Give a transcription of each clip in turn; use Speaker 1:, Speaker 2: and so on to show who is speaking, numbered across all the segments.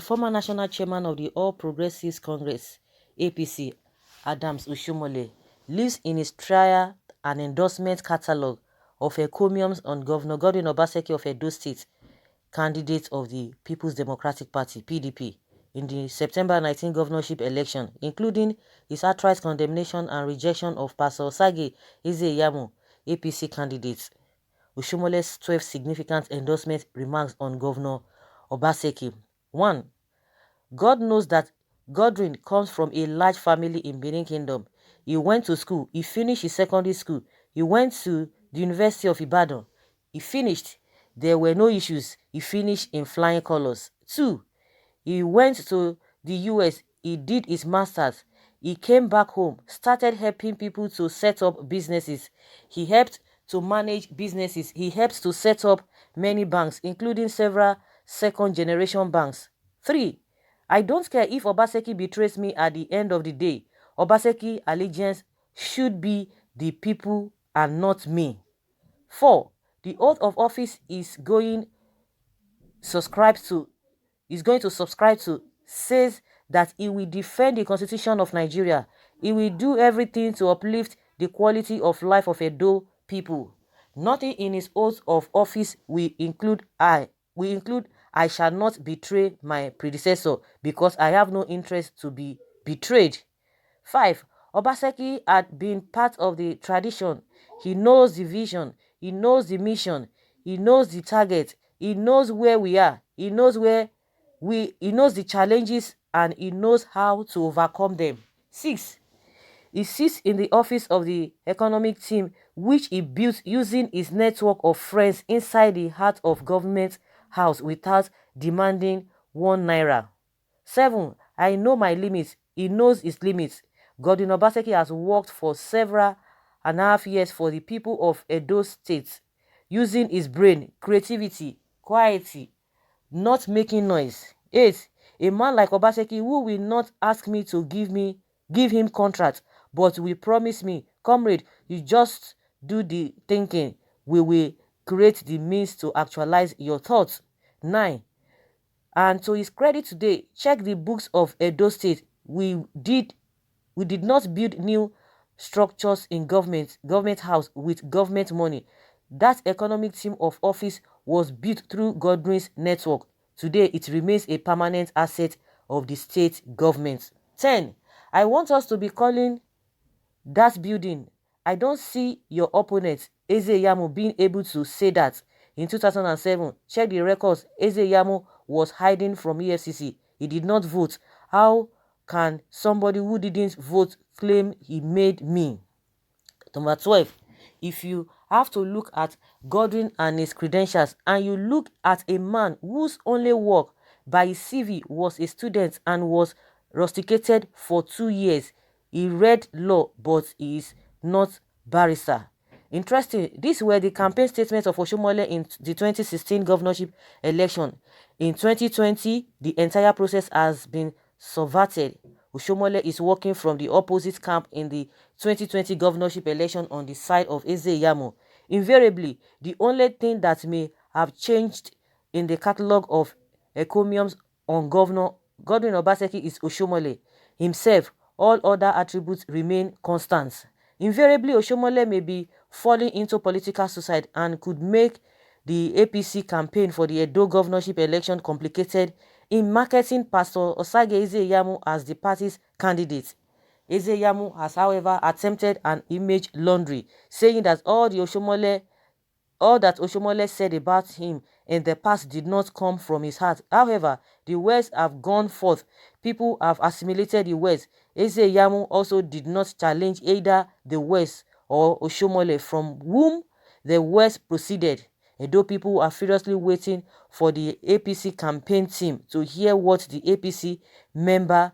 Speaker 1: former national chairman of the All Progressives Congress, APC, Adams Oshiomole, lists in his trial an endorsement catalogue of encomiums on Governor Godwin Obaseki of Edo State, candidate of the People's Democratic Party, PDP, in the September 19 governorship election, including his outright condemnation and rejection of Pastor Osage Iyamu, APC candidate. Oshiomole's 12 significant endorsement remarks on Governor Obaseki. 1. God knows that Godwin comes from a large family in Benin Kingdom. He went to school. He finished his secondary school. He went to the University of Ibadan. He finished. There were no issues. He finished in flying colors. 2. He went to the US. He did his master's. He came back home, started helping people to set up businesses. He helped to manage businesses. He helped to set up many banks, including several second-generation banks. 3. I don't care if Obaseki betrays me at the end of the day. Obaseki allegiance should be the people and not me. 4. The oath of office is going to subscribe to says that he will defend the Constitution of Nigeria. He will do everything to uplift the quality of life of Edo people. Nothing in his oath of office will include I shall not betray my predecessor because I have no interest to be betrayed. 5. Obaseki had been part of the tradition. He knows the vision. He knows the mission. He knows the target. He knows where we are. He knows he knows the challenges and he knows how to overcome them. 6. He sits in the office of the economic team which he built using his network of friends inside the heart of government house without demanding 1 naira. 7. I know my limits. He knows his limits. Godwin Obaseki has worked for several and a half years for the people of Edo State, using his brain, creativity, quietly, not making noise. 8. A man like Obaseki who will not ask me to give him contract, but will promise me, comrade, you just do the thinking. We will create the means to actualize your thoughts. 9. And to his credit today, check the books of Edo State. We did not build new structures in government house with government money. That economic team of office was built through Godwin's network. Today, it remains a permanent asset of the state government. 10. I want us to be calling that building. I don't see your opponent, Iyamu, being able to say that. In 2007, check the records, Iyamu was hiding from EFCC. He did not vote. How can somebody who didn't vote claim he made me? Number 12. If you have to look at Godwin and his credentials and you look at a man whose only work by his CV was a student and was rusticated for 2 years, he read law but he is not barrister. Interesting, these were the campaign statements of Oshiomole in the 2016 governorship election. In 2020, the entire process has been subverted. Oshiomole is working from the opposite camp in the 2020 governorship election on the side of Iyamu. Invariably, the only thing that may have changed in the catalogue of encomiums on Governor Godwin Obaseki is Oshiomole himself. All other attributes remain constant. Invariably, Oshiomole may be falling into political suicide and could make the APC campaign for the Edo governorship election complicated in marketing Pastor Osage Iyamu as the party's candidate. Iyamu has, however, attempted an image laundry, saying that all that Oshiomole said about him in the past did not come from his heart. However, the words have gone forth. People have assimilated the words. Iyamu also did not challenge either the words or Oshiomole, from whom the words proceeded. Edo people are furiously waiting for the APC campaign team to hear what the APC member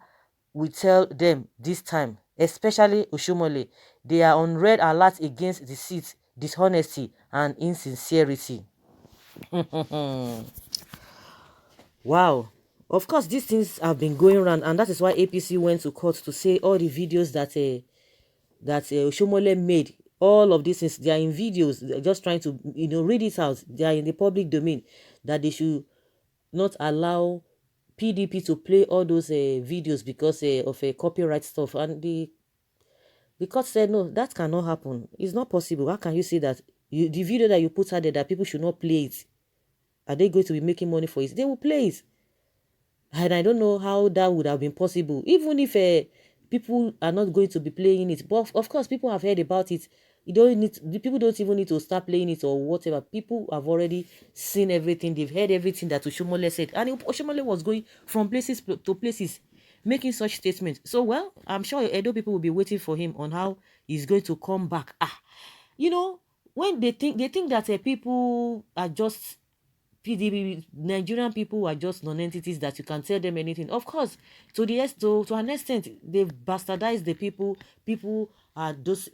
Speaker 1: will tell them this time, especially Oshiomole. They are on red alert against deceit, dishonesty, and insincerity. Wow. Of course, these things have been going around, and that is why APC went to court to say all the videos that Oshiomole made, all of these things, they are in videos. They're just trying to read it out. They are in the public domain, that they should not allow PDP to play all those videos because of copyright stuff, and the court said no, that cannot happen. It's not possible. How can you say that the video that you put out there that people should not play it? Are they going to be making money for it? They will play it. And I don't know how that would have been possible, even if people are not going to be playing it. But of course, people have heard about it. You don't need the people don't even need to start playing it or whatever. People have already seen everything. They've heard everything that Oshiomole said, and Oshiomole was going from places to places, making such statements. So, well, I'm sure Edo people will be waiting for him on how he's going to come back. You know, when they think that people are just PDB, Nigerian people are just non-entities that you can tell them anything. Of course, to an extent, they've bastardized the people. People are those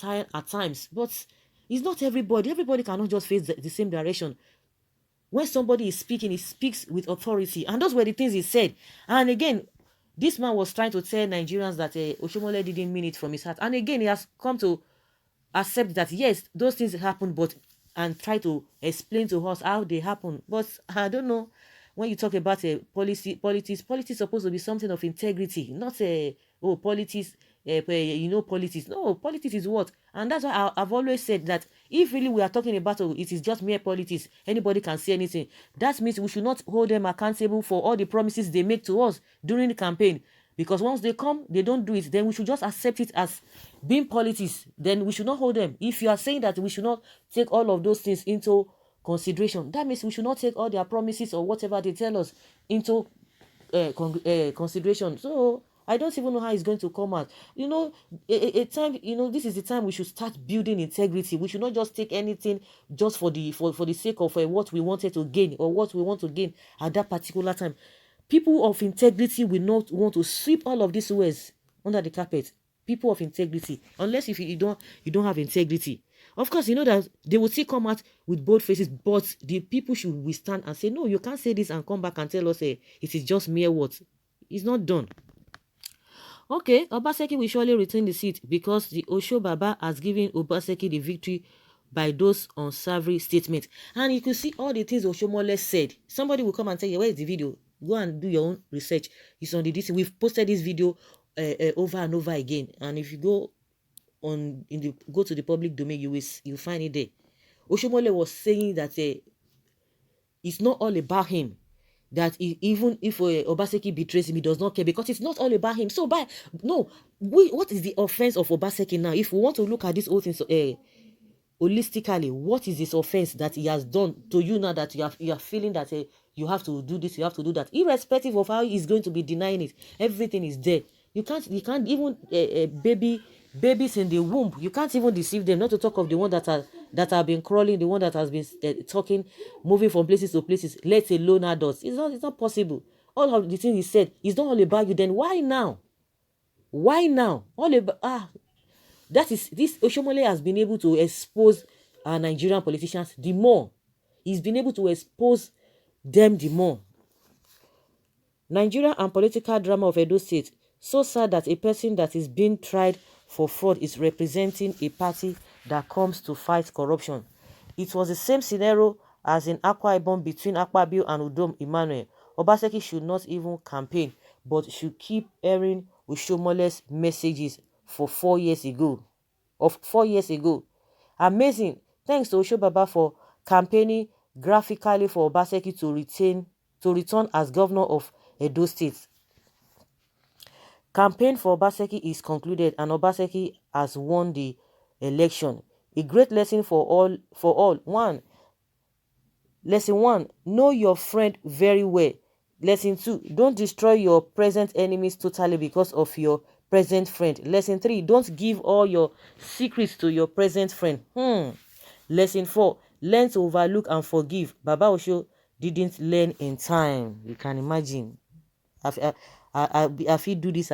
Speaker 1: high at times, but it's not everybody. Everybody cannot just face the same direction. When somebody is speaking, he speaks with authority, and those were the things he said. And again, this man was trying to tell Nigerians that Oshiomole didn't mean it from his heart. And again, he has come to accept that yes, those things happen, but and try to explain to us how they happen. But I don't know, when you talk about a politics supposed to be something of integrity, not a politics. Politics. No, politics is what, and that's why I've always said that if really we are talking about it is just mere politics, anybody can say anything. That means we should not hold them accountable for all the promises they make to us during the campaign. Because once they come, they don't do it, then we should just accept it as being politics. Then we should not hold them. If you are saying that we should not take all of those things into consideration, that means we should not take all their promises or whatever they tell us into consideration. So I don't even know how it's going to come out. A time, this is the time we should start building integrity. We should not just take anything just for the sake of what we wanted to gain or what we want to gain at that particular time. People of integrity will not want to sweep all of these ways under the carpet. People of integrity, unless if you don't have integrity. Of course, you know that they will still come out with bold faces, but the people should withstand and say, no, you can't say this and come back and tell us it is just mere words. It's not done. Okay, Obaseki will surely retain the seat because the Osho Baba has given Obaseki the victory by those unsavory statements. And you can see all the things Oshiomole said. Somebody will come and tell you, where is the video? Go and do your own research. It's on the DC. We've posted this video over and over again. And if you go to the public domain, you'll find it there. Oshiomole was saying that it's not all about him. That even if Obaseki betrays him, he does not care because it's not all about him. So, what is the offense of Obaseki now? If we want to look at this whole thing holistically, what is this offense that he has done to you now that you are feeling that you have to do this, you have to do that, irrespective of how he's going to be denying it? Everything is there. You can't even babies in the womb, you can't even deceive them, not to talk of the one that have been crawling, the one that has been talking, moving from places to places, let alone adults. It's not possible. All of the things he said is not all about you. Then why now? All about that is this. Oshiomole has been able to expose our Nigerian politicians the more. He's been able to expose them the more. Nigeria and political drama of Edo State. So sad that a person that is being tried for fraud is representing a party that comes to fight corruption. It was the same scenario as in Akwa Ibom between Akpabio and Udom Emmanuel. Obaseki should not even campaign, but should keep airing Oshiomole's messages for 4 years ago. Amazing. Thanks to Osho Baba for campaigning graphically for Obaseki to return as governor of Edo State. Campaign for Obaseki is concluded and Obaseki has won the election. A great lesson for all. Lesson 1, know your friend very well. Lesson 2, don't destroy your present enemies totally because of your present friend. Lesson 3, don't give all your secrets to your present friend. Lesson 4, learn to overlook and forgive. Baba Osho didn't learn in time. You can imagine. I feel do this.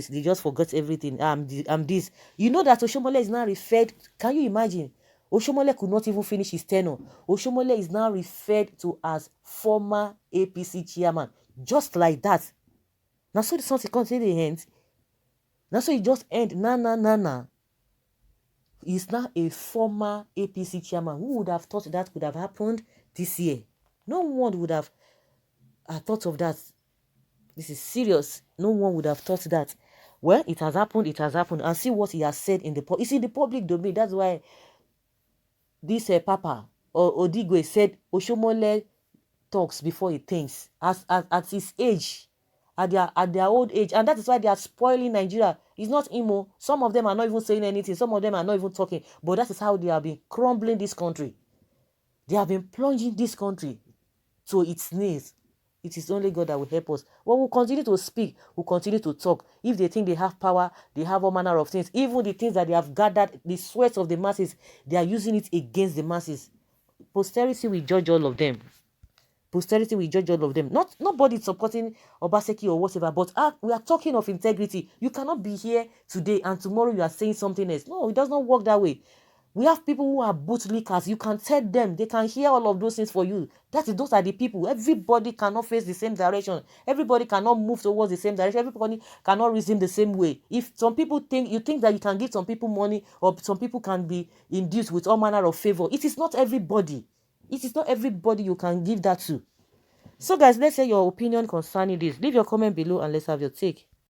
Speaker 1: They just forgot everything. I'm this. You know that Oshiomole is now referred. Can you imagine? Oshiomole could not even finish his tenure. Oshiomole is now referred to as former APC chairman. Just like that. Now so the something can't say the end. Now so it just end. Nah. He's now a former APC chairman. Who would have thought that could have happened this year? No one would have. I thought of that. This is serious. No one would have thought that. Well, it has happened. It has happened. And see what he has said in the it's in the public domain. That's why this Papa or Odigwe said Oshiomole talks before he thinks. At his age, at their old age, and that is why they are spoiling Nigeria. It's not emo. Some of them are not even saying anything. Some of them are not even talking. But that is how they have been crumbling this country. They have been plunging this country to its knees. It is only God that will help us. Well, we'll continue to speak. We'll continue to talk. If they think they have power, they have all manner of things. Even the things that they have gathered, the sweat of the masses, they are using it against the masses. Posterity will judge all of them. Posterity will judge all of them. Nobody supporting Obaseki or whatever, but we are talking of integrity. You cannot be here today and tomorrow you are saying something else. No, it does not work that way. We have people who are bootlickers. You can tell them. They can hear all of those things for you. Those are the people. Everybody cannot face the same direction. Everybody cannot move towards the same direction. Everybody cannot reason the same way. If some people think that you can give some people money or some people can be induced with all manner of favor, it is not everybody. It is not everybody you can give that to. So guys, let's say your opinion concerning this. Leave your comment below and let's have your take.